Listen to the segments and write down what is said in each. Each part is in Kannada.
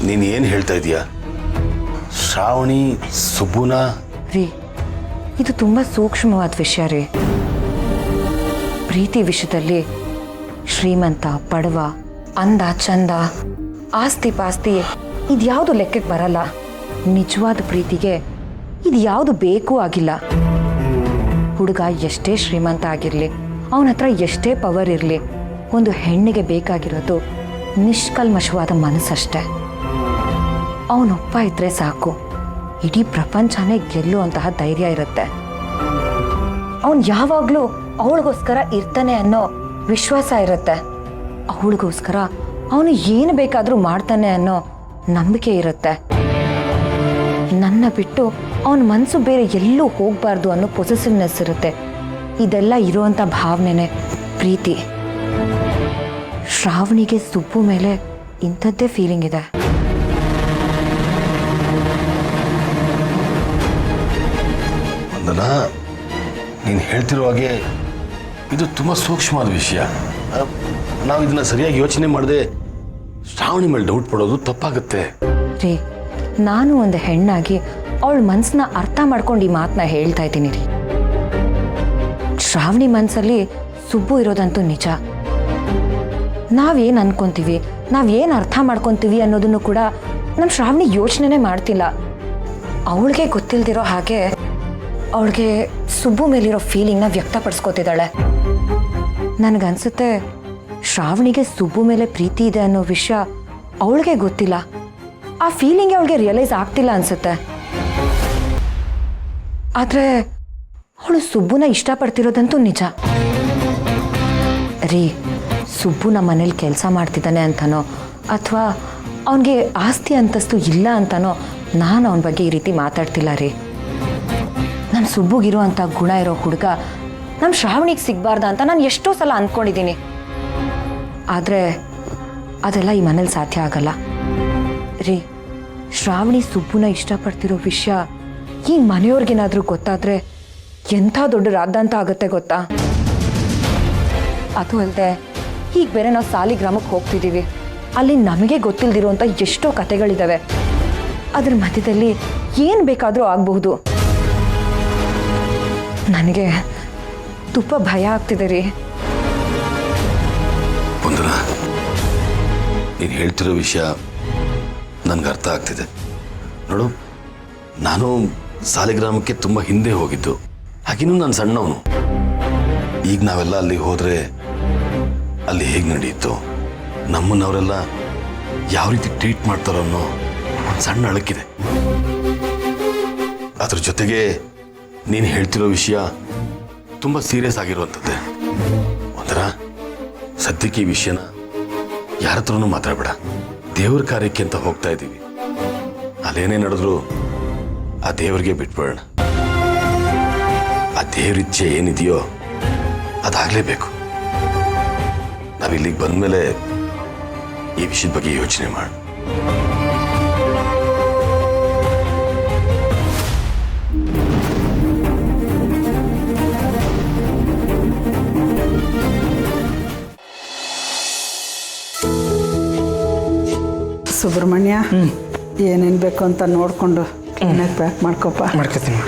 ನೀನು ಏನು ಹೇಳ್ತಾ ಇದೀಯಾ? ಶ್ರಾವಣಿ ಸುಬ್ಬುನ ರೀ, ಇದು ತುಂಬ ಸೂಕ್ಷ್ಮವಾದ ವಿಷಯ ರೀ. ಪ್ರೀತಿ ವಿಷಯದಲ್ಲಿ ಶ್ರೀಮಂತ ಬಡವ, ಅಂದ ಚಂದ, ಆಸ್ತಿ ಪಾಸ್ತಿ ಇದ್ಯಾವುದು ಲೆಕ್ಕಕ್ಕೆ ಬರಲ್ಲ. ನಿಜವಾದ ಪ್ರೀತಿಗೆ ಇದು ಯಾವುದು ಬೇಕು ಆಗಿಲ್ಲ. ಹುಡುಗ ಎಷ್ಟೇ ಶ್ರೀಮಂತ ಆಗಿರಲಿ, ಅವನ ಹತ್ರ ಎಷ್ಟೇ ಪವರ್ ಇರಲಿ, ಒಂದು ಹೆಣ್ಣಿಗೆ ಬೇಕಾಗಿರೋದು ನಿಷ್ಕಲ್ಮಶವಾದ ಮನಸ್ಸಷ್ಟೆ. ಅವನೊಪ್ಪ ಇದ್ರೆ ಸಾಕು, ಇಡೀ ಪ್ರಪಂಚನೇ ಗೆಲ್ಲುವಂತಹ ಧೈರ್ಯ ಇರುತ್ತೆ. ಅವನು ಯಾವಾಗಲೂ ಅವಳಿಗೋಸ್ಕರ ಇರ್ತಾನೆ ಅನ್ನೋ ವಿಶ್ವಾಸ ಇರುತ್ತೆ. ಅವಳಿಗೋಸ್ಕರ ಅವನು ಏನು ಬೇಕಾದರೂ ಮಾಡ್ತಾನೆ ಅನ್ನೋ ನಂಬಿಕೆ ಇರುತ್ತೆ. ನನ್ನ ಬಿಟ್ಟು ಅವನ ಮನಸ್ಸು ಬೇರೆ ಎಲ್ಲೂ ಹೋಗಬಾರ್ದು ಅನ್ನೋ ಪೊಸೆಸಿವ್ನೆಸ್ ಇರುತ್ತೆ. ಇದೆಲ್ಲ ಇರುವಂಥ ಭಾವನೆನೇ ಪ್ರೀತಿ. ಶ್ರಾವಣಿಗೆ ಸುಬ್ಬು ಮೇಲೆ ಇಂಥದ್ದೇ ಫೀಲಿಂಗ್ ಇದೆ. ವಂದನ, ನೀನು ಹೇಳ್ತಿರೋ ಹಾಗೆ ಇದು ತುಂಬ ಸೂಕ್ಷ್ಮವಾದ ವಿಷಯ. ನಾವು ಇದನ್ನ ಸರಿಯಾಗಿ ಯೋಚನೆ ಮಾಡದೆ ಶ್ರಾವಣಿ ಮೇಲೆ ಡೌಟ್ ಪಡೋದು ತಪ್ಪಾಗುತ್ತೆ. ರೀ, ನಾನು ಒಂದು ಹೆಣ್ಣಾಗಿ ಅವಳ ಮನಸ್ಸನ್ನ ಅರ್ಥ ಮಾಡ್ಕೊಂಡು ಈ ಮಾತನ್ನ ಹೇಳ್ತಾ ಇದ್ದೀನಿ ರೀ. ಶ್ರಾವಣಿ ಮನಸ್ಸಲ್ಲಿ ಸುಬ್ಬು ಇರೋದಂತೂ ನಿಜ. ನಾವೇನು ಅನ್ಕೊಂತೀವಿ, ನಾವೇನು ಅರ್ಥ ಮಾಡ್ಕೊತೀವಿ ಅನ್ನೋದನ್ನು ಕೂಡ ನಮ್ಮ ಶ್ರಾವಣಿ ಯೋಚನೆನೇ ಮಾಡ್ತಿಲ್ಲ. ಅವಳಿಗೆ ಗೊತ್ತಿಲ್ದಿರೋ ಹಾಗೆ ಅವಳಿಗೆ ಸುಬ್ಬು ಮೇಲಿರೋ ಫೀಲಿಂಗ್ನ ವ್ಯಕ್ತಪಡಿಸ್ಕೋತಿದ್ದಾಳೆ. ನನಗನ್ಸುತ್ತೆ ಶ್ರಾವಣಿಗೆ ಸುಬ್ಬು ಮೇಲೆ ಪ್ರೀತಿ ಇದೆ ಅನ್ನೋ ವಿಷಯ ಅವಳಿಗೆ ಗೊತ್ತಿಲ್ಲ. ಆ ಫೀಲಿಂಗ್ ಅವಳಿಗೆ ರಿಯಲೈಸ್ ಆಗ್ತಿಲ್ಲ ಅನ್ಸುತ್ತೆ. ಆದರೆ ಅವಳು ಸುಬ್ಬುನ ಇಷ್ಟಪಡ್ತಿರೋದಂತೂ ನಿಜ ರೀ. ಸುಬ್ಬು ನಮ್ಮ ಮನೇಲಿ ಕೆಲಸ ಮಾಡ್ತಿದ್ದಾನೆ ಅಂತನೋ ಅಥವಾ ಅವನಿಗೆ ಆಸ್ತಿ ಅಂತಸ್ತು ಇಲ್ಲ ಅಂತನೋ ನಾನು ಅವನ ಬಗ್ಗೆ ಈ ರೀತಿ ಮಾತಾಡ್ತಿಲ್ಲ ರೀ. ನಮ್ಮ ಸುಬ್ಬುಗಿರುವಂಥ ಗುಣ ಇರೋ ಹುಡುಗ ನಮ್ಮ ಶ್ರಾವಣಿಗೆ ಸಿಗಬಾರ್ದ ಅಂತ ನಾನು ಎಷ್ಟೋ ಸಲ ಅಂದ್ಕೊಂಡಿದ್ದೀನಿ. ಆದರೆ ಅದೆಲ್ಲ ಈ ಮನೇಲಿ ಸಾಧ್ಯ ಆಗಲ್ಲ ರೀ. ಶ್ರಾವಣಿ ಸುಬ್ಬುನ ಇಷ್ಟಪಡ್ತಿರೋ ವಿಷಯ ಈ ಮನೆಯವ್ರಿಗೇನಾದರೂ ಗೊತ್ತಾದರೆ ಎಂಥ ದೊಡ್ಡ ರಾದ್ದಾಂತ ಆಗುತ್ತೆ ಗೊತ್ತಾ? ಅದು ಅಲ್ಲದೆ ಈಗ ಬೇರೆ ನಾವು ಸಾಲಿಗ್ರಾಮಕ್ಕೆ ಹೋಗ್ತಿದ್ದೀವಿ. ಅಲ್ಲಿ ನಮಗೆ ಗೊತ್ತಿಲ್ಲದಿರುವಂಥ ಎಷ್ಟೋ ಕತೆಗಳಿದ್ದಾವೆ. ಅದ್ರ ಮಧ್ಯದಲ್ಲಿ ಏನು ಬೇಕಾದರೂ ಆಗಬಹುದು. ನನಗೆ ತುಂಬ ಭಯ ಆಗ್ತಿದೆ ರೀ. ವಂದನ, ನೀನು ಹೇಳ್ತಿರೋ ವಿಷಯ ನನಗೆ ಅರ್ಥ ಆಗ್ತಿದೆ. ನೋಡು, ನಾನು ಸಾಲಿಗ್ರಾಮಕ್ಕೆ ತುಂಬ ಹಿಂದೆ ಹೋಗಿದ್ದು. ಹಾಗಿನ್ನೂ ನಾನು ಸಣ್ಣವನು. ಈಗ ನಾವೆಲ್ಲ ಅಲ್ಲಿಗೆ ಹೋದರೆ ಅಲ್ಲಿ ಹೇಗೆ ನಡೆಯಿತು, ನಮ್ಮನ್ನವರೆಲ್ಲ ಯಾವ ರೀತಿ ಟ್ರೀಟ್ ಮಾಡ್ತಾರೋ ಅನ್ನೋ ಒಂದು ಸಣ್ಣ ಅಳಕಿದೆ. ಅದ್ರ ಜೊತೆಗೆ ನೀನು ಹೇಳ್ತಿರೋ ವಿಷಯ ತುಂಬ ಸೀರಿಯಸ್ ಆಗಿರುವಂಥದ್ದೇ. ಒಂಥರ ಸದ್ಯಕ್ಕೆ ಈ ವಿಷಯನ ಯಾರ ಹತ್ರನೂ ಮಾತಾಡಬೇಡ. ದೇವ್ರ ಕಾರ್ಯಕ್ಕೆ ಅಂತ ಹೋಗ್ತಾ ಇದ್ದೀವಿ. ಅಲ್ಲೇನೇ ನಡೆದ್ರು ಆ ದೇವರಿಗೆ ಬಿಟ್ಬಿಡೋಣ. ಆ ದೇವ್ರ ಇಚ್ಛೆ ಏನಿದೆಯೋ ಅದಾಗಲೇಬೇಕು. ನಾವಿಲ್ಲಿಗೆ ಬಂದಮೇಲೆ ಈ ವಿಷಯದ ಬಗ್ಗೆ ಯೋಚನೆ ಮಾಡು. ಸುಬ್ರಹ್ಮಣ್ಯ, ಏನೇನು ಬೇಕು ಅಂತ ನೋಡಿಕೊಂಡು ಕ್ಲೀನಾಗಿ ಪ್ಯಾಕ್ ಮಾಡ್ಕೊಪ್ಪ. ಮಾಡ್ಕೊತೀನಿ.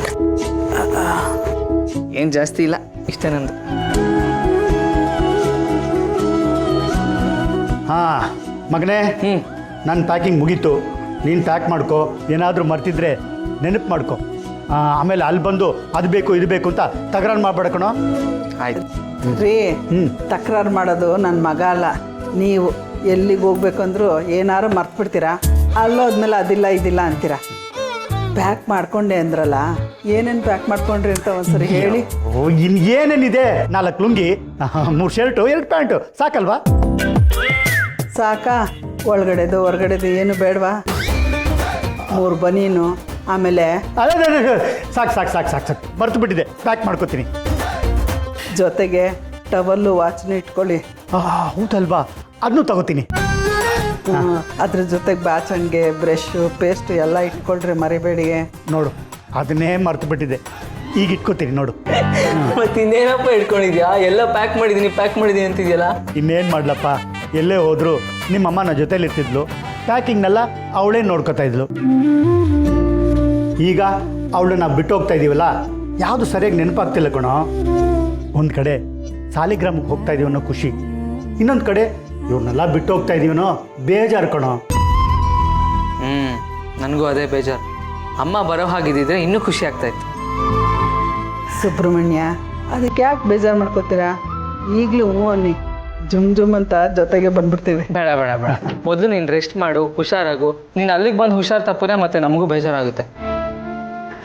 ಏನು ಜಾಸ್ತಿ ಇಲ್ಲ, ಇಷ್ಟೇ ನಂದು. ಹಾಂ ಮಗನೇ, ನನ್ನ ಪ್ಯಾಕಿಂಗ್ ಮುಗೀತು. ನೀನು ಪ್ಯಾಕ್ ಮಾಡ್ಕೊ. ಏನಾದರೂ ಮರ್ತಿದ್ರೆ ನೆನಪು ಮಾಡ್ಕೊ. ಆಮೇಲೆ ಅಲ್ಲಿ ಬಂದು ಅದು ಬೇಕು ಇದು ಬೇಕು ಅಂತ ತಕರಾರು ಮಾಡಬೇಡ ಕಣೋ. ಆಯ್ತು ರೀ, ತಕರಾರು ಮಾಡೋದು ನನ್ನ ಮಗ ಅಲ್ಲ ನೀವು. ಎಲ್ಲಿಗೆ ಹೋಗ್ಬೇಕಂದ್ರೂ ಏನಾರು ಮರ್ತ್ಬಿಡ್ತೀರಾ, ಅಲ್ಲೋದ್ಮೇಲೆ ಅದಿಲ್ಲ ಇದಿಲ್ಲ ಅಂತೀರಾ. ಪ್ಯಾಕ್ ಮಾಡ್ಕೊಂಡೆ ಅಂದ್ರಲ್ಲ, ಏನೇನು ಪ್ಯಾಕ್ ಮಾಡ್ಕೊಂಡ್ರಿ ಅಂತ ಒಂದ್ಸರಿ ಹೇಳಿ. ಇನ್ನು ಏನೇನಿದೆ? 4 ಲುಂಗಿ, 3 ಶರ್ಟು, 2 ಪ್ಯಾಂಟು ಸಾಕಲ್ವಾ? ಸಾಕಾ? ಒಳಗಡೆದು ಹೊರಗಡೆದು ಏನು ಬೇಡವಾ? 3 ಬನೀನು, ಆಮೇಲೆ ಅದೇ ಸಾಕು ಸಾಕು ಸಾಕು ಸಾಕು ಸಾಕು ಮರ್ತು ಬಿಟ್ಟಿದೆ. ಪ್ಯಾಕ್ ಮಾಡ್ಕೋತೀನಿ. ಜೊತೆಗೆ ಟವಲ್ಲು ವಾಚ್ನ ಇಟ್ಕೊಳ್ಳಿ. ಹೌದಲ್ವಾ, ಅದನ್ನೂ ತಗೋತೀನಿ. ಅದ್ರ ಜೊತೆಗೆ ಬಾಚಣಿಗೆ, ಬ್ರಷು, ಪೇಸ್ಟು ಎಲ್ಲ ಇಟ್ಕೊಳ್ರಿ, ಮರಿಬೇಡಿ. ನೋಡು, ಅದನ್ನೇ ಮರ್ತು ಬಿಟ್ಟಿದೆ. ಈಗ ಇಟ್ಕೋತೀನಿ ನೋಡು. ಮತ್ತೆ ಇನ್ನೇನಪ್ಪ ಇಟ್ಕೊಂಡಿದ್ಯಾ? ಎಲ್ಲ ಪ್ಯಾಕ್ ಮಾಡಿದ್ದೀನಿ ಅಂತಿದ್ಯಲ್ಲ. ಇನ್ನೇನು ಮಾಡ್ಲಪ್ಪ, ಎಲ್ಲೇ ಹೋದ್ರು ನಿಮ್ಮಮ್ಮ ನನ್ನ ಜೊತೇಲಿ ಇರ್ತಿದ್ಲು. ಪ್ಯಾಕಿಂಗ್ನೆಲ್ಲ ಅವಳೇ ನೋಡ್ಕೊತಾ ಇದ್ಲು. ಈಗ ಅವಳನ್ನ ಬಿಟ್ಟು ಹೋಗ್ತಾ ಇದ್ದೀವಲ್ಲ, ಯಾವುದು ಸರಿಯಾಗಿ ನೆನಪಾಗ್ತಿಲ್ಲ ಕಣೋ. ಒಂದು ಕಡೆ ಸಾಲಿಗ್ರಾಮಕ್ಕೆ ಹೋಗ್ತಾ ಇದೀವಿ ಅನ್ನೋ ಖುಷಿ, ಇನ್ನೊಂದು ಕಡೆ ಇವ್ರನ್ನೆಲ್ಲ ಬಿಟ್ಟು ಹೋಗ್ತಾ ಇದೀವನೋ ಬೇಜಾರು ಕಣೋ. ನನಗೂ ಅದೇ ಬೇಜಾರು. ಅಮ್ಮ ಬರೋ ಹಾಗಿದ್ದಿದ್ರೆ ಇನ್ನೂ ಖುಷಿ ಆಗ್ತಾ ಇತ್ತು. ಸುಬ್ರಹ್ಮಣ್ಯ, ಅದಕ್ಕೆ ಯಾಕೆ ಬೇಜಾರು ಮಾಡ್ಕೋತೀರಾ? ಈಗಲೂ ಹ್ಞೂ ಅನ್ನಿ, ಜುಮ್ ಜುಮ್ ಅಂತ ಜೊತೆಗೆ ಬಂದ್ಬಿಡ್ತೀವಿ. ಬೇಡ ಬೇಡ ಬೇಡ, ಮೊದಲು ನೀನು ರೆಸ್ಟ್ ಮಾಡು, ಹುಷಾರಾಗು. ನೀನು ಅಲ್ಲಿಗೆ ಬಂದು ಹುಷಾರು ತಪ್ಪರೆ ಮತ್ತೆ ನಮಗೂ ಬೇಜಾರಾಗುತ್ತೆ.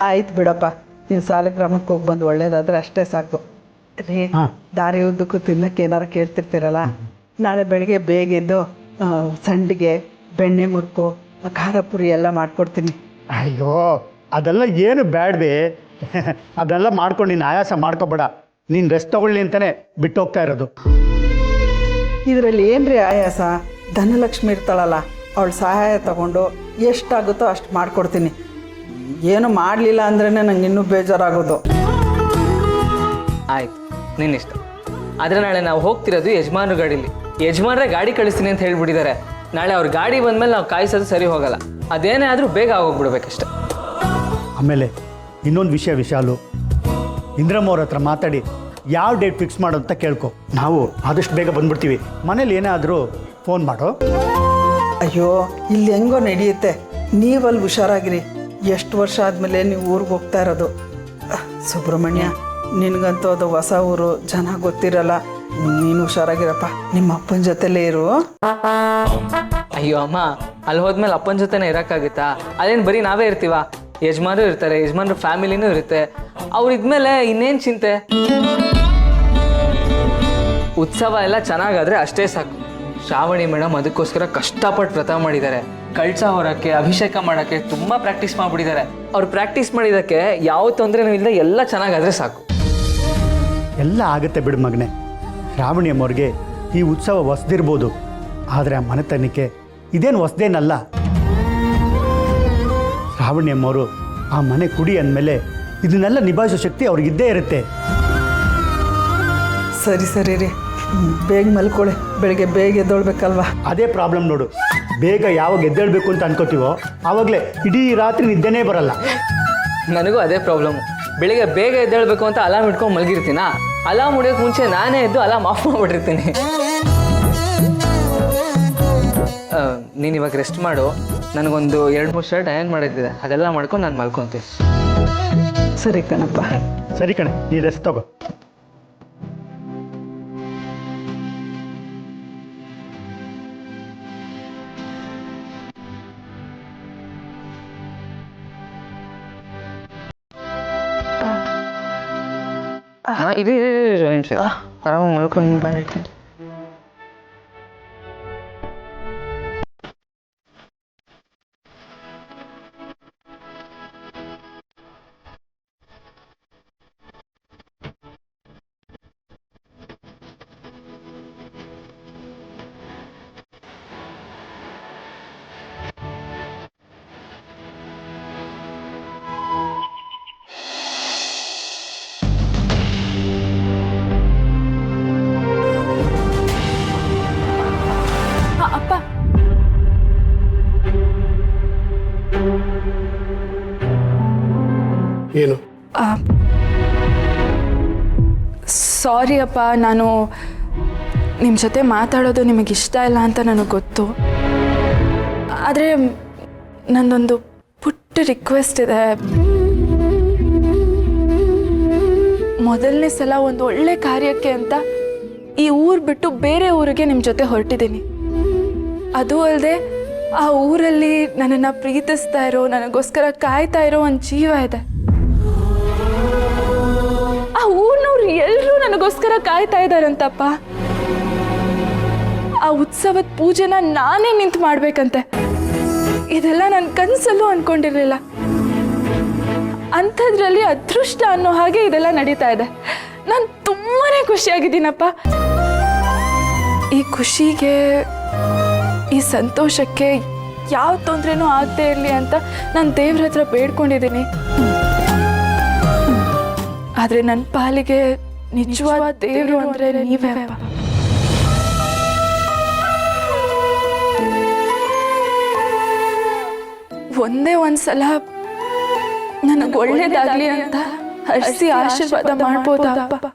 ಆಯ್ತು ಬಿಡಪ್ಪ, ನೀವು ಸಾಲಿಗ್ರಾಮಕ್ಕೆ ಹೋಗಿ ಬಂದು ಒಳ್ಳೇದಾದ್ರೆ ಅಷ್ಟೇ ಸಾಕು ರೀ. ದಾರಿ ಉದ್ದಕ್ಕೂ ತಿನ್ನಕ್ಕೆ ಏನಾರು ಕೇಳ್ತಿರ್ತೀರಲ್ಲ, ನಾಳೆ ಬೆಳಿಗ್ಗೆ ಬೇಗ ಎದ್ದು ಸಂಡಿಗೆ, ಬೆಣ್ಣೆ ಮುರುಕು, ಖಾರ ಪುರಿ ಎಲ್ಲ ಮಾಡ್ಕೊಡ್ತೀನಿ. ಅಯ್ಯೋ ಅದೆಲ್ಲ ಏನು ಬೇಡವೇ, ಅದೆಲ್ಲ ಮಾಡ್ಕೊಂಡು ನೀನು ಆಯಾಸ ಮಾಡ್ಕೋಬೇಡ. ನೀನು ರೆಸ್ಟ್ ತಗೊಳ್ಳಿ ಅಂತಲೇ ಬಿಟ್ಟು ಹೋಗ್ತಾ ಇರೋದು. ಇದರಲ್ಲಿ ಏನ್ರಿ ಆಯಾಸ? ಧನಲಕ್ಷ್ಮಿ ಇರ್ತಾಳಲ್ಲ, ಅವಳ ಸಹಾಯ ತಗೊಂಡು ಎಷ್ಟಾಗುತ್ತೋ ಅಷ್ಟು ಮಾಡಿಕೊಡ್ತೀನಿ. ಏನು ಮಾಡಲಿಲ್ಲ ಅಂದ್ರೇ ನಂಗೆ ಇನ್ನೂ ಬೇಜಾರಾಗೋದು. ಆಯ್ತು, ನಿನ್ನಿಷ್ಟ. ಆದರೆ ನಾಳೆ ನಾವು ಹೋಗ್ತಿರೋದು ಯಜಮಾನ್ರ ಗಾಡೀಲಿ. ಯಜಮಾನ್ರೆ ಗಾಡಿ ಕಳಿಸ್ತೀನಿ ಅಂತ ಹೇಳ್ಬಿಟ್ಟಿದ್ದಾರೆ. ನಾಳೆ ಅವ್ರ ಗಾಡಿ ಬಂದಮೇಲೆ ನಾವು ಕಾಯಿಸೋದು ಸರಿ ಹೋಗಲ್ಲ. ಅದೇನೇ ಆದರೂ ಬೇಗ ಆಗೋಗ್ಬಿಡ್ಬೇಕಷ್ಟೆ. ಆಮೇಲೆ ಇನ್ನೊಂದು ವಿಶಾಲು, ಇಂದ್ರಮ್ಮ ಅವ್ರ ಹತ್ರ ಮಾತಾಡಿ ಯಾವ ಡೇಟ್ ಫಿಕ್ಸ್ ಮಾಡು ಅಂತ ಕೇಳ್ಕೊ. ನಾವು ಆದಷ್ಟು ಬೇಗ ಬಂದ್ಬಿಡ್ತೀವಿ. ಮನೇಲಿ ಏನೇ ಆದರೂ ಫೋನ್ ಮಾಡು. ಅಯ್ಯೋ, ಇಲ್ಲಿ ಹೆಂಗೋ ನಡೆಯುತ್ತೆ, ನೀವಲ್ಲಿ ಹುಷಾರಾಗಿರಿ. ಎಷ್ಟು ವರ್ಷ ಆದಮೇಲೆ ನೀವು ಊರಿಗೆ ಹೋಗ್ತಾ ಇರೋದು. ಸುಬ್ರಹ್ಮಣ್ಯ, ನಿನಗಂತೂ ಅದು ಹೊಸ ಊರು, ಜನ ಗೊತ್ತಿರಲ್ಲ. ನೀನು ಹುಷಾರಾಗಿರಪ್ಪ, ನಿಮ್ಮ ಅಪ್ಪನ ಜೊತೆಲೇ ಇರು. ಅಯ್ಯೋ ಅಮ್ಮ, ಅಲ್ಲಿ ಹೋದ್ಮೇಲೆ ಅಪ್ಪನ ಜೊತೆನೇ ಇರೋಕ್ಕಾಗುತ್ತಾ? ಅದೇನು ಬರೀ ನಾವೇ ಇರ್ತೀವ? ಯಜಮಾನರು ಇರ್ತಾರೆ, ಯಜಮಾನ್ರ ಫ್ಯಾಮಿಲಿನೂ ಇರುತ್ತೆ. ಅವ್ರು ಇದ್ಮೇಲೆ ಇನ್ನೇನು ಚಿಂತೆ? ಉತ್ಸವ ಎಲ್ಲ ಚೆನ್ನಾಗಾದ್ರೆ ಅಷ್ಟೇ ಸಾಕು. ಶ್ರಾವಣಿ ಮೇಡಮ್ ಅದಕ್ಕೋಸ್ಕರ ಕಷ್ಟಪಟ್ಟು ವ್ರತ ಮಾಡಿದ್ದಾರೆ. ಕಳಸ ಹೊರಕ್ಕೆ, ಅಭಿಷೇಕ ಮಾಡೋಕ್ಕೆ ತುಂಬ ಪ್ರಾಕ್ಟೀಸ್ ಮಾಡಿಬಿಟ್ಟಿದ್ದಾರೆ. ಅವ್ರು ಪ್ರಾಕ್ಟೀಸ್ ಮಾಡಿದ್ದಕ್ಕೆ ಯಾವ ತೊಂದರೆನೂ ಇಲ್ಲದೆ ಎಲ್ಲ ಚೆನ್ನಾಗಾದ್ರೆ ಸಾಕು. ಎಲ್ಲ ಆಗುತ್ತೆ ಬಿಡು ಮಗನೆ. ಶ್ರಾವಣಿ ಅಮ್ಮವ್ರಿಗೆ ಈ ಉತ್ಸವ ಹೊಸ್ದಿರ್ಬೋದು, ಆದರೆ ಆ ಮನೆತನಕ್ಕೆ ಇದೇನು ಹೊಸ್ದೇನಲ್ಲ. ಶ್ರಾವಣಿ ಅಮ್ಮವರು ಆ ಮನೆ ಕುಡಿ ಅಂದಮೇಲೆ ಇದನ್ನೆಲ್ಲ ನಿಭಾಯಿಸೋ ಶಕ್ತಿ ಅವ್ರಿಗಿದ್ದೇ ಇರುತ್ತೆ. ಸರಿ ಸರಿ ರೀ, ಬೇಗ ಮಲ್ಕೊಳ್ಳಿ, ಬೆಳಿಗ್ಗೆ ಬೇಗ ಎದ್ದೊಳ್ಬೇಕಲ್ವಾ? ಅದೇ ಪ್ರಾಬ್ಲಮ್ ನೋಡು. ಬೇಗ ಯಾವಾಗ ಎದ್ದೇಳಬೇಕು ಅಂತ ಅನ್ಕೋತೀವೋ ಆವಾಗಲೇ ಇಡೀ ರಾತ್ರಿ ನಿದ್ದೆನೇ ಬರಲ್ಲ. ನನಗೂ ಅದೇ ಪ್ರಾಬ್ಲಮ್ಮು. ಬೆಳಿಗ್ಗೆ ಬೇಗ ಎದ್ದೇಳಬೇಕು ಅಂತ ಅಲಾರ್ಮ್ ಇಟ್ಕೊಂಡು ಮಲಗಿರ್ತೀನಾ, ಅಲಾರ್ಮ್ ಹೊಡಿಯೋಕೆ ಮುಂಚೆ ನಾನೇ ಎದ್ದು ಅಲಾರ್ಮ್ ಆಫ್ ಮಾಡಿಬಿಟ್ಟಿರ್ತೀನಿ. ನೀನು ಇವಾಗ ರೆಸ್ಟ್ ಮಾಡು. ನನಗೊಂದು 2-3 ಶರ್ಟ್ ಅಯನ್ ಮಾಡಿದ್ದಿದೆ, ಅದೆಲ್ಲ ಮಾಡ್ಕೊಂಡು ನಾನು ಮಲ್ಕೊತೀನಿ. ಸರಿ ಕಣಪ್ಪ. ಸರಿ ಕಣೆ, ನೀ ರೆಸ್ಟ್ ತಗೋ. ಇದು ಆರಾಮಾಗಿ ಮಲ್ಕೊಂಡು ಬಂದಿರ್ತೀನಿ. ಏನು? ಸಾರಿ ಅಪ್ಪ, ನಾನು ನಿಮ್ಮ ಜೊತೆ ಮಾತಾಡೋದು ನಿಮಗೆ ಇಷ್ಟ ಇಲ್ಲ ಅಂತ ನನಗೆ ಗೊತ್ತು. ಆದರೆ ನನ್ನೊಂದು ಪುಟ್ಟ ರಿಕ್ವೆಸ್ಟ್ ಇದೆ. ಮೊದಲನೇ ಸಲ ಒಂದು ಒಳ್ಳೆ ಕಾರ್ಯಕ್ಕೆ ಅಂತ ಈ ಊರು ಬಿಟ್ಟು ಬೇರೆ ಊರಿಗೆ ನಿಮ್ಮ ಜೊತೆ ಹೊರಟಿದ್ದೀನಿ. ಅದು ಅಲ್ಲದೆ ಆ ಊರಲ್ಲಿ ನನ್ನನ್ನು ಪ್ರೀತಿಸ್ತಾ ಇರೋ, ನನಗೋಸ್ಕರ ಕಾಯ್ತಾ ಇರೋ ಒಂದು ಜೀವ ಇದೆ. ಆ ಊರಿನವ್ರು ಎಲ್ಲರೂ ನನಗೋಸ್ಕರ ಕಾಯ್ತಾ ಇದ್ದಾರಂತಪ್ಪ. ಆ ಉತ್ಸವದ ಪೂಜೆನ ನಾನೇ ನಿಂತು ಮಾಡ್ಬೇಕಂತೆ. ಇದೆಲ್ಲ ನನ್ನ ಕನಸಲ್ಲೂ ಅನ್ಕೊಂಡಿರ್ಲಿಲ್ಲ. ಅಂಥದ್ರಲ್ಲಿ ಅದೃಷ್ಟ ಅನ್ನೋ ಹಾಗೆ ಇದೆಲ್ಲ ನಡೀತಾ ಇದೆ. ನಾನು ತುಂಬಾನೇ ಖುಷಿಯಾಗಿದ್ದೀನಪ್ಪ. ಈ ಖುಷಿಗೆ, ಈ ಸಂತೋಷಕ್ಕೆ ಯಾವ ತೊಂದರೆನೂ ಆಗದೆ ಇರಲಿ ಅಂತ ನಾನು ದೇವ್ರ ಹತ್ರ ಬೇಡ್ಕೊಂಡಿದ್ದೀನಿ. ಆದರೆ ನನ್ನ ಪಾಲಿಗೆ ನಿಜವಾದ ದೇವರು ಅಂದರೆ ನೀವೇ. ಒಂದೇ ಒಂದ್ಸಲ ನನಗೆ ಒಳ್ಳೇದಾಗ್ಲಿ ಅಂತ ಹರಿಸಿ ಆಶೀರ್ವಾದ ಮಾಡ್ಬೋದಾ ಅಪ್ಪ?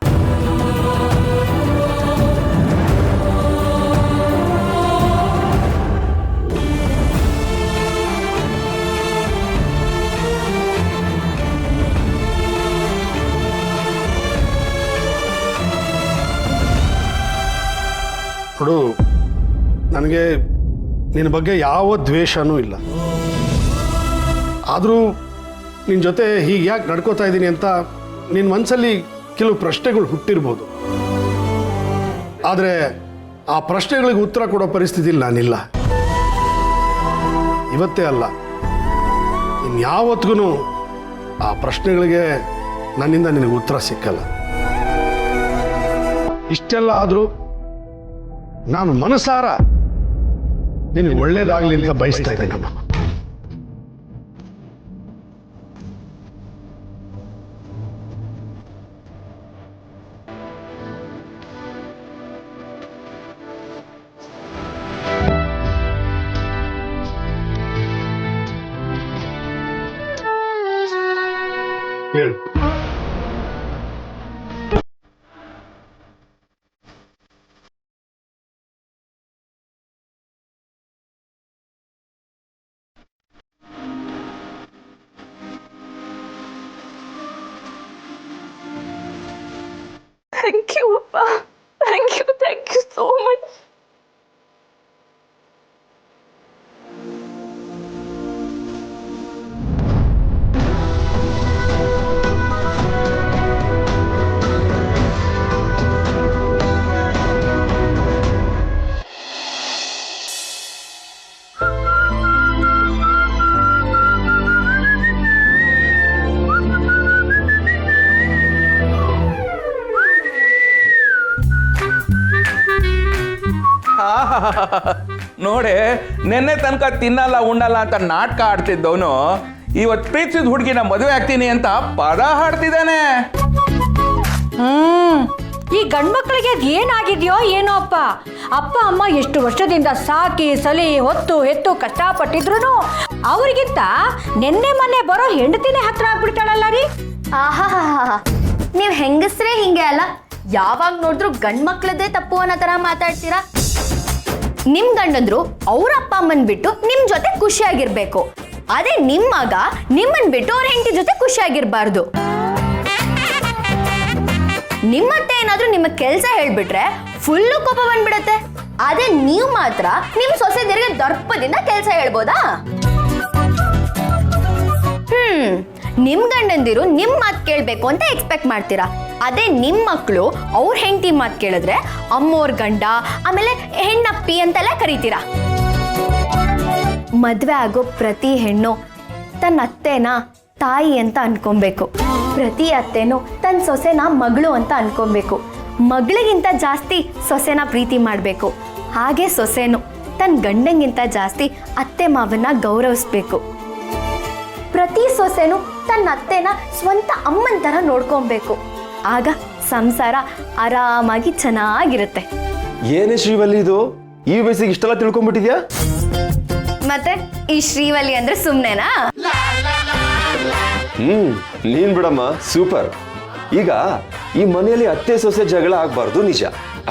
ನೋಡು, ನನಗೆ ನಿನ್ನ ಬಗ್ಗೆ ಯಾವ ದ್ವೇಷನೂ ಇಲ್ಲ. ಆದರೂ ನಿನ್ನ ಜೊತೆ ಹೀಗೆ ಯಾಕೆ ನಡ್ಕೋತಾ ಇದ್ದೀನಿ ಅಂತ ನಿನ್ನ ಮನಸ್ಸಲ್ಲಿ ಕೆಲವು ಪ್ರಶ್ನೆಗಳು ಹುಟ್ಟಿರ್ಬೋದು. ಆದರೆ ಆ ಪ್ರಶ್ನೆಗಳಿಗೆ ಉತ್ತರ ಕೊಡೋ ಪರಿಸ್ಥಿತಿಲಿ ನಾನಿಲ್ಲ. ಇವತ್ತೇ ಅಲ್ಲ, ಇನ್ಯಾವತ್ತಿಗೂ ಆ ಪ್ರಶ್ನೆಗಳಿಗೆ ನನ್ನಿಂದ ನಿನಗೆ ಉತ್ತರ ಸಿಕ್ಕಲ್ಲ. ಇಷ್ಟೆಲ್ಲ ಆದರೂ ನಾನು ಮನಸಾರ ನಿನಗೆ ಒಳ್ಳೇದಾಗಲಿ ಅಂತ ಬಯಸ್ತಾ ಇದ್ದೇನಮ್ಮ. ಹೇಳು. Thank you, Appa. Thank you so much. ನೋಡಿ, ನಿನ್ನೆ ತನಕ ತಿನ್ನಲ್ಲ ಉಣ್ಣಲ್ಲ ಅಂತ ನಾಟಕ ಆಡ್ತಿದ್ದವನು ಇವತ್ತು ಪ್ರೀತಿಸಿದ ಹುಡುಗಿನ ಮದುವೆ ಆಗ್ತೀನಿ ಅಂತ ಪದ ಹಾಡ್ತಿದ್ದಾನೆ. ಈ ಗಂಡ್ಮಕ್ಳಿಗೆ ಅದು ಏನಾಗಿದೆಯೋ ಏನೋ ಅಪ್ಪ. ಅಪ್ಪ ಅಮ್ಮ ಎಷ್ಟು ವರ್ಷದಿಂದ ಸಾಕಿ ಸಲಿ ಹೊತ್ತು ಹೆತ್ತು ಕಷ್ಟಪಟ್ಟಿದ್ರು ಅವ್ರಿಗಿಂತ ನೆನ್ನೆ ಮೊನ್ನೆ ಬರೋ ಹೆಂಡತಿನೇ ಹತ್ರ ಆಗ್ಬಿಡ್ತಾಳಲ್ಲ ರೀ. ಆಹಾ, ನೀವು ಹೆಂಗಸ್ರೇ ಹಿಂಗೆ ಅಲ್ಲ, ಯಾವಾಗ ನೋಡಿದ್ರು ಗಂಡ್ ಮಕ್ಳದ್ದೇ ತಪ್ಪು ಅನ್ನೋ ತರ ಮಾತಾಡ್ತೀರಾ. ನಿಮ್ ಗಂಡಂದ್ರು ಅವ್ರ ಅಪ್ಪ ಅಮ್ಮನ್ ಬಿಟ್ಟು ನಿಮ್ ಜೊತೆ ಖುಷಿಯಾಗಿರ್ಬೇಕು. ಅದೇ ನಿಮ್ ಮಗ ನಿಮ್ಮನ್ ಬಿಟ್ಟು ಅವ್ರ ಹೆಂಡತಿ ಜೊತೆ ಖುಷಿಯಾಗಿರ್ಬಾರ್ದು. ನಿಮ್ಮತ್ತೆ ಏನಾದ್ರೂ ನಿಮ್ಮ ಕೆಲ್ಸ ಹೇಳ್ಬಿಟ್ರೆ ಫುಲ್ಲು ಕೋಪ ಬಂದ್ಬಿಡತ್ತೆ. ಅದೇ ನೀವು ಮಾತ್ರ ನಿಮ್ ಸೊಸೆದಿರಿಗೆ ದರ್ಪದಿಂದ ಕೆಲ್ಸ ಹೇಳ್ಬೋದಾ? ನಿಮ್ ಗಂಡಂದಿರು ನಿಮ್ ಮಾತು ಕೇಳ್ಬೇಕು ಅಂತ ಎಕ್ಸ್ಪೆಕ್ಟ್ ಮಾಡ್ತೀರಾ. ಅದೇ ನಿಮ್ ಮಕ್ಕಳು ಅವ್ರ ಹೆಂಡತಿ ಮಾತು ಕೇಳಿದ್ರೆ ಅಮ್ಮೋರ್ ಗಂಡ ಆಮೇಲೆ ಹೆಣ್ಣಪ್ಪಿ ಅಂತೆಲ್ಲ ಕರೀತೀರಾ. ಮದ್ವೆ ಆಗೋ ಪ್ರತಿ ಹೆಣ್ಣು ತನ್ನ ಅತ್ತೆನ ತಾಯಿ ಅಂತ ಅನ್ಕೊಬೇಕು. ಪ್ರತಿ ಅತ್ತೆನೂ ತನ್ನ ಸೊಸೆನ ಮಗಳು ಅಂತ ಅನ್ಕೊಬೇಕು. ಮಗಳಿಗಿಂತ ಜಾಸ್ತಿ ಸೊಸೆನ ಪ್ರೀತಿ ಮಾಡಬೇಕು. ಹಾಗೆ ಸೊಸೆನು ತನ್ನ ಗಂಡಂಗಿಂತ ಜಾಸ್ತಿ ಅತ್ತೆ ಮಾವನ್ನ ಗೌರವಿಸ್ಬೇಕು. ಪ್ರತಿ ಸೊಸೆನು ತನ್ನ ಅತ್ತೆನ ಸ್ವಂತ ಅಮ್ಮನ ಥರ ನೋಡ್ಕೊಬೇಕು. ಆಗ ಸಂಸಾರ ಆರಾಮಾಗಿ ಚೆನ್ನಾಗಿರುತ್ತೆ. ಏನೇ ಶ್ರೀವಲ್ಲಿ ಇದು ಈ ವಯಸ್ಸಿಗೆ ಇಷ್ಟೆಲ್ಲ ತಿಳ್ಕೊಂಡ್ಬಿಟ್ಟಿದ್ಯಾ? ಮತ್ತೆ ಈ ಶ್ರೀವಲ್ಲಿ ಅಂದ್ರೆ ಸುಮ್ನೆನಾ? ನೀನ್ ಬಿಡಮ್ಮ, ಸೂಪರ್. ಈಗ ಈ ಮನೆಯಲ್ಲಿ ಅತ್ತೆ ಸೊಸೆ ಜಗಳ ಆಗ್ಬಾರ್ದು ನಿಜ,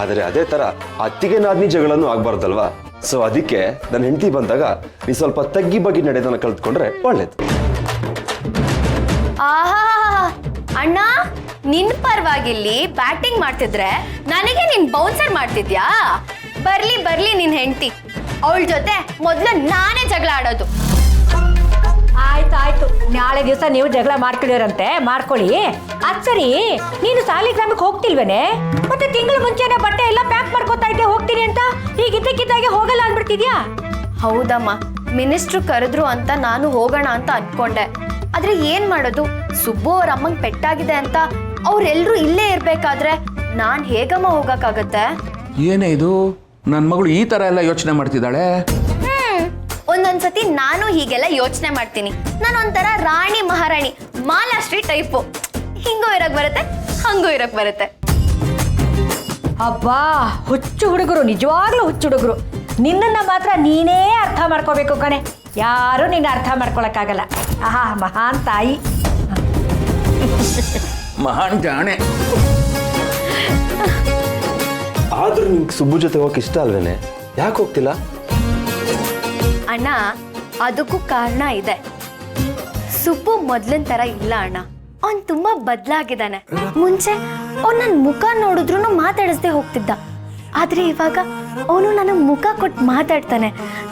ಆದ್ರೆ ಅದೇ ತರ ಅತ್ತಿಗೆ ನಾದ್ನಿ ಜಗಳನು ಆಗ್ಬಾರ್ದಲ್ವಾ? ಸೊ ಅದಕ್ಕೆ ನನ್ನ ಹೆಂಡತಿ ಬಂದಾಗ ನೀ ಸ್ವಲ್ಪ ತಗ್ಗಿ ಬಗ್ಗೆ ನಡೆದನ್ನ ಕಲ್ತ್ಕೊಂಡ್ರೆ ಒಳ್ಳೇದು. ಆಹಾ ಅಣ್ಣ, ನಿನ್ ಪರವಾಗಿಲ್ಲಿ ಬ್ಯಾಟಿಂಗ್ ಮಾಡ್ತಿದ್ರೆ ನನಗೆ ನೀನ್ ಬೌನ್ಸರ್ ಮಾಡ್ತಿದ್ಯಾ? ಬರ್ಲಿ ಬರ್ಲಿ ನಿನ್ ಹೆಂಡತಿ, ಅವಳ ಜೊತೆ ಮೊದ್ಲು ನಾನೇ ಜಗಳ ಆಡೋದು. ಆಯ್ತು, ನಾಳೆ ದಿವಸ ನೀವು ಜಗಳ ಮಾಡ್ಕೊಳ್ಳಿರಂತೆ ಮಾಡ್ಕೊಳ್ಳಿ. ಅದ್ ಸರಿ, ನೀನು ಸಾಲಿಗ್ರಾಮಕ್ಕೆ ಹೋಗ್ತಿಲ್ವೇನೆ? ಮತ್ತೆ ತಿಂಗಳು ಮುಂಚೆನೆ ಬಟ್ಟೆ ಎಲ್ಲ ಪ್ಯಾಕ್ ಮಾಡ್ಕೊತಾ ಇದ್ದೆ ಹೋಗ್ತೀನಿ ಅಂತ, ಈಗ ಇದ್ದಕ್ಕಿದ್ದಾಗೆ ಹೋಗಲ್ಲ ಅಂದ್ಬಿಡ್ತಿದ್ಯಾ? ಹೌದಮ್ಮ, ಮಿನಿಸ್ಟ್ರು ಕರೆದ್ರು ಅಂತ ನಾನು ಹೋಗೋಣ ಅಂತ ಅನ್ಕೊಂಡೆ. ಆದ್ರೆ ಏನ್ ಮಾಡೋದು, ಸುಬ್ಬು ಅವ್ರ ಅಮ್ಮಂಗ್ ಪೆಟ್ಟಾಗಿದೆ ಅಂತ ಅವ್ರೆಲ್ರೂ ಇಲ್ಲೇ ಇರ್ಬೇಕಾದ್ರೆ ನಾನ್ ಹೇಗಮ್ಮ ಹೋಗಕ್ಕಾಗತ್ತೆ? ಏನೇ ಇದು, ನನ್ನ ಮಗಳು ಈ ತರ ಎಲ್ಲ ಯೋಚನೆ ಮಾಡ್ತಿದ್ದಾಳೆ? ಒಂದೊಂದ್ಸತಿ ನಾನು ಹೀಗೆಲ್ಲ ಯೋಚನೆ ಮಾಡ್ತೀನಿ. ನಾನು ಒಂಥರ ರಾಣಿ ಮಹಾರಾಣಿ ಮಾಲಾಶ್ರೀ ಟೈಪು. ಹಿಂಗೂ ಇರಕ್ ಬರುತ್ತೆ, ಹಂಗೂ ಇರಕ್ ಬರುತ್ತೆ. ಅಬ್ಬಾ, ಹುಚ್ಚು ಹುಡುಗರು, ನಿಜವಾಗ್ಲೂ ಹುಚ್ಚು ಹುಡುಗರು. ನಿನ್ನನ್ನ ಮಾತ್ರ ನೀನೇ ಅರ್ಥ ಮಾಡ್ಕೋಬೇಕು ಕಣೆ. ಯಾರೂ ನಿನ್ನ ಅರ್ಥ ಮಾಡ್ಕೊಳಕ್ಕಾಗಲ್ಲ. ಆಹಾ, ಮಹಾನ್ ತಾಯಿ. ಮಹಾನ್ ಜಾಣೆ. ಆದ್ರೂ ನಿಂಗೆ ಸುಬ್ಬು ಜೊತೆ ಹೋಗಕ್ಕೆ ಇಷ್ಟ ಅಲ್ವೇನೆ? ಯಾಕೆ ಹೋಗ್ತಿಲ್ಲ? ಅಣ್ಣ, ಅದಕ್ಕೂ ಕಾರಣ ಇದೆ. ಸುಬ್ಬು ಮೊದ್ಲಿನ ಥರ ಇಲ್ಲ ಅಣ್ಣ. ಅವ್ನು ತುಂಬ ಬದಲಾಗಿದ್ದಾನೆ. ಮುಂಚೆ ಅವ್ನು ನನ್ನ ಮುಖ ನೋಡಿದ್ರು ಮಾತಾಡಿಸ್ದೆ ಹೋಗ್ತಿದ್ದ. ಆದರೆ ಇವಾಗ ಅವನು ನನಗೆ ಮುಖ ಕೊಟ್ಟು ಮಾತಾಡ್ತಾನೆ,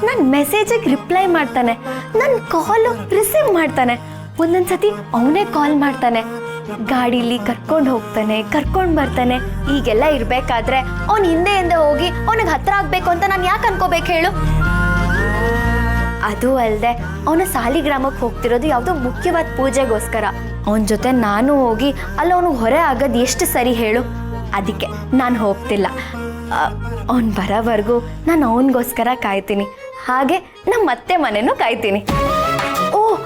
ನನ್ನ ಮೆಸೇಜಿಗೆ ರಿಪ್ಲೈ ಮಾಡ್ತಾನೆ, ನನ್ನ ಕಾಲು ರಿಸೀವ್ ಮಾಡ್ತಾನೆ. ಒಂದೊಂದ್ಸತಿ ಅವನೇ ಕಾಲ್ ಮಾಡ್ತಾನೆ, ಗಾಡೀಲಿ ಕರ್ಕೊಂಡು ಹೋಗ್ತಾನೆ, ಕರ್ಕೊಂಡು ಬರ್ತಾನೆ. ಹೀಗೆಲ್ಲ ಇರಬೇಕಾದ್ರೆ ಅವ್ನು ಹಿಂದೆ ಹೋಗಿ ಅವನಿಗೆ ಹತ್ರ ಆಗಬೇಕು ಅಂತ ನಾನು ಯಾಕೆ ಅನ್ಕೋಬೇಕು ಹೇಳು? ಅದು ಅಲ್ಲದೆ ಅವನು ಸಾಲಿಗ್ರಾಮಕ್ಕೆ ಹೋಗ್ತಿರೋದು ಯಾವುದೋ ಮುಖ್ಯವಾದ ಪೂಜೆಗೋಸ್ಕರ. ಅವನ ಜೊತೆ ನಾನು ಹೋಗಿ ಅಲ್ಲಿ ಅವನಿಗೆ ಹೊರೆ ಆಗೋದು ಎಷ್ಟು ಸರಿ ಹೇಳು? ಅದಕ್ಕೆ ನಾನು ಹೋಗ್ತಿಲ್ಲ. ಅವನು ಬರೋವರೆಗೂ ನಾನು ಅವನಿಗೋಸ್ಕರ ಕಾಯ್ತೀನಿ. ಹಾಗೆ ನಮ್ಮ ಅತ್ತೆ ಮನೆನೂ ಕಾಯ್ತೀನಿ. ಓಹ್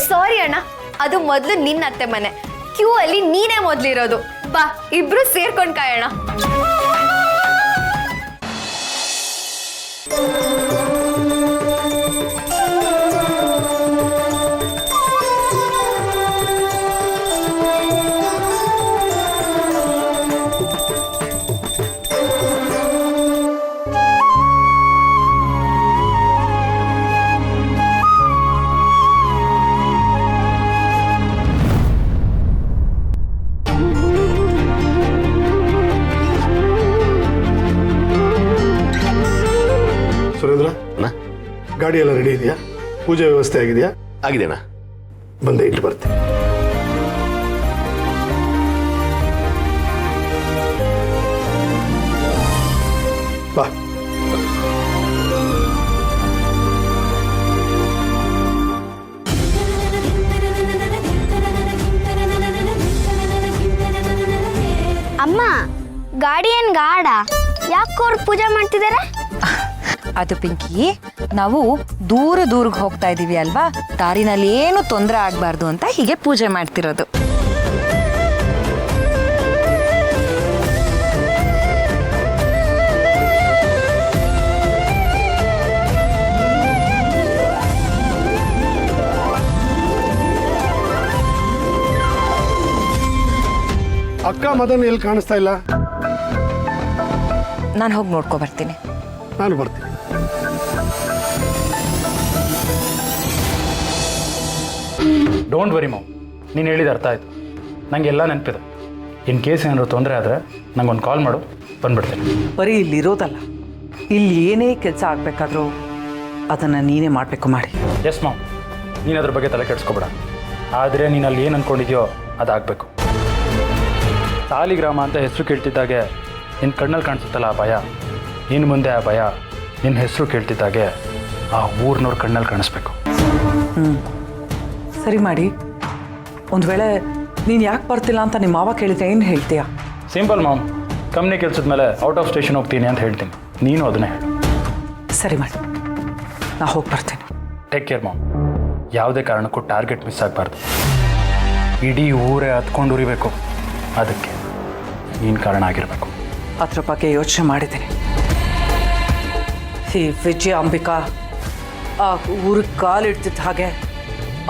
ಸಾರಿ ಅಣ್ಣ, ಅದು ಮೊದಲು ನಿನ್ನ ಅತ್ತೆ ಮನೆ. ಕ್ಯೂ ಅಲ್ಲಿ ನೀನೇ ಮೊದಲಿರೋದು. ಬಾ, ಇಬ್ರು ಸೇರ್ಕೊಂಡು ಕಾಯೋಣ. ಸುರೇಂದ್ರ, ಗಾಡಿ ಎಲ್ಲ ರೆಡಿ ಇದೆಯಾ? ಪೂಜೆ ವ್ಯವಸ್ಥೆ ಆಗಿದೆಯಾ? ಆಗಿದೆನಾ? ಬಂದೆ, ಇಟ್ಟು ಬರ್ತೀನಿ. ಬಾ. ಅಮ್ಮ, ಗಾಡಿ ಏನ್ ಗಾಡ? ಯಾಕೆ ಅವ್ರು ಪೂಜೆ ಮಾಡ್ತಿದ್ದಾರೆ? ಅದು ಪಿಂಕಿ, ನಾವು ದೂರಕ್ಕೆ ಹೋಗ್ತಾ ಇದೀವಿ ಅಲ್ವಾ, ದಾರಿನಲ್ಲಿ ಏನು ತೊಂದರೆ ಆಗಬಾರ್ದು ಅಂತ ಹೀಗೆ ಪೂಜೆ ಮಾಡ್ತಿರೋದು. ಅಕ್ಕ ಮದನ್ ಎಲ್ಲಿ ಕಾಣಿಸ್ತಾ ಇಲ್ಲ? ನಾನು ಹೋಗಿ ನೋಡ್ಕೊ ಬರ್ತೀನಿ. ನಾನು ಬರ್ತೀನಿ. ಡೋಂಟ್ ವರಿ ಮಾಮ್, ನೀನು ಹೇಳಿದ ಅರ್ಥ ಆಯಿತು. ನನಗೆ ಎಲ್ಲ ನೆನಪಿದೆ. ಇನ್ ಕೇಸ್ ಏನಾದ್ರು ತೊಂದರೆ ಆದರೆ ನಂಗೊಂದು ಕಾಲ್ ಮಾಡು, ಬಂದ್ಬಿಡ್ತೇನೆ. ಬರೀ ಇಲ್ಲಿರೋದಲ್ಲ, ಇಲ್ಲಿ ಏನೇ ಕೆಲಸ ಆಗಬೇಕಾದ್ರೂ ಅದನ್ನು ನೀನೇ ಮಾಡಬೇಕು ಮಾಡಿ. ಎಸ್ ಮಾಮ್, ನೀನು ಅದ್ರ ಬಗ್ಗೆ ತಲೆ ಕೆಡಿಸ್ಕೊಬೇಡ. ಆದರೆ ನೀನು ಅಲ್ಲಿ ಏನು ಅಂದ್ಕೊಂಡಿದ್ಯೋ ಅದಾಗಬೇಕು. ಸಾಲಿಗ್ರಾಮ ಅಂತ ಹೆಸರು ಕೇಳ್ತಿದ್ದಾಗೆ ನಿನ್ನ ಕಣ್ಣಲ್ಲಿ ಕಾಣಿಸುತ್ತಲ್ಲ ಆ ಭಯ, ಇನ್ನು ಮುಂದೆ ಆ ಭಯ ನಿನ್ನ ಹೆಸರು ಕೇಳ್ತಿದ್ದಾಗೆ ಆ ಊರಿನವ್ರ ಕಣ್ಣಲ್ಲಿ ಕಾಣಿಸ್ಬೇಕು. ಸರಿ ಮಾಡಿ. ಒಂದು ವೇಳೆ ನೀನು ಯಾಕೆ ಬರ್ತಿಲ್ಲ ಅಂತ ನಿಮ್ಮ ಮಾವ ಕೇಳಿದ್ರೆ ಏನು ಹೇಳ್ತೀಯಾ? ಸಿಂಪಲ್ ಮಾಮ್, ಕಂಪ್ನಿ ಕೆಲಸದ ಮೇಲೆ ಔಟ್ ಆಫ್ ಸ್ಟೇಷನ್ ಹೋಗ್ತೀನಿ ಅಂತ ಹೇಳ್ತೀನಿ. ನೀನು ಅದನ್ನೇ ಹೇಳು. ಸರಿ ಮಾಡಿ, ನಾ ಹೋಗಿ ಬರ್ತೀನಿ. Take care mom. ಯಾವುದೇ ಕಾರಣಕ್ಕೂ ಟಾರ್ಗೆಟ್ ಮಿಸ್ ಆಗಬಾರ್ದು. ಇಡೀ ಊರೇ ಹತ್ಕೊಂಡು ಉರಿಬೇಕು. ಅದಕ್ಕೆ ನೀನು ಕಾರಣ ಆಗಿರಬೇಕು. ಅದ್ರ ಬಗ್ಗೆ ಯೋಚನೆ ಮಾಡಿದ್ದೀನಿ. ಈ ವಿಜಯ ಅಂಬಿಕಾ ಆ ಊರಿಗೆ ಕಾಲಿಡ್ತಿದ್ದ ಹಾಗೆ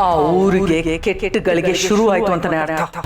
ಆ ಊರಿಗೆ ಕೆಟ್ಟಗಳಿಗೆ ಶುರು ಆಯಿತು ಅಂತಲೇ ಅರ್ಥ.